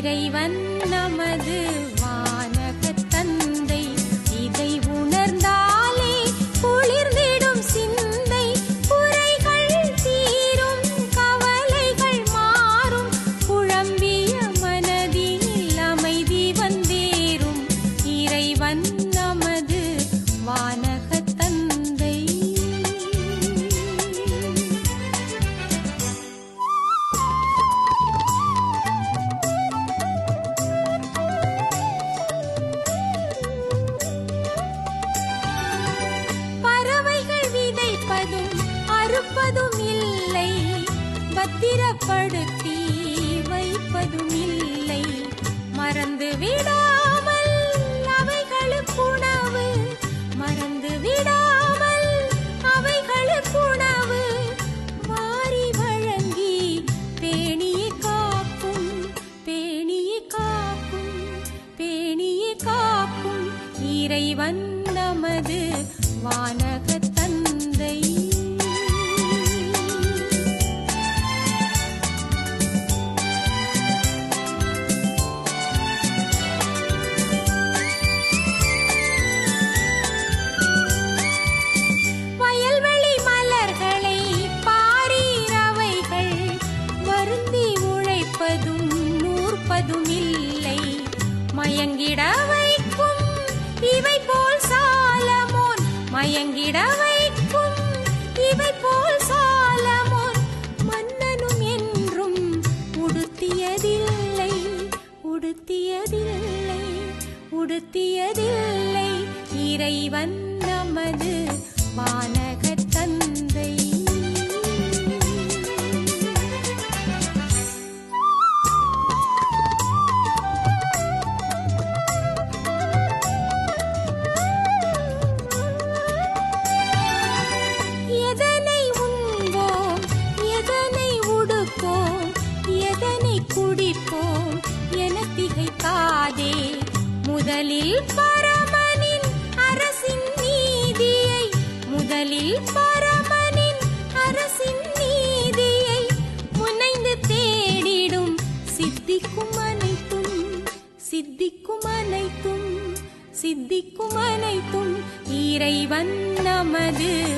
இறைவன் நமது வானகத் தந்தை. இதை உணர்ந்தாலே குளிர்ந்திடும் சிந்தை. குறைகள் தீரும், கவலைகள் மாறும். குழம்பிய மனதில் அமைதி வந்தேறும். இறைவன் நமது வானகத் தந்தை. அறுப்பதும் இல்லை, பத்திரப்படுத்தி வைப்பதும் இல்லை. மறந்து விடாமல் அவைகளுக்குணவு, மறந்து விடாமல் அவைகளுக்குணவு. வாரி வழங்கி பேணியை காக்கும், பேணியை காக்கும், பேணியை காக்கும். இறைவன் நமது வானகத் தந்தை. இல்லை, மயங்கிட வைக்கும் இவை போல் சாலமோன். மயங்கிட வைக்கும் இவை போல் சாலமோன். மன்னனும் என்றும் உடுத்தியதில்லை, உடுத்தியதில்லை, உடுத்தியதில்லை. இறைவன் நமது வானகத் தந்தை. குடிப்போம் என திகைக்காதே. முதலில் பரமனின் அரசின் நீதியை, முதலில் பரமனின் அரசின் நீதியை முனைந்து தேடிடும். சித்திக்கும் அனைத்தும், சித்திக்கும் அனைத்தும், சித்திக்கும் அனைத்தும். இறைவன் நமது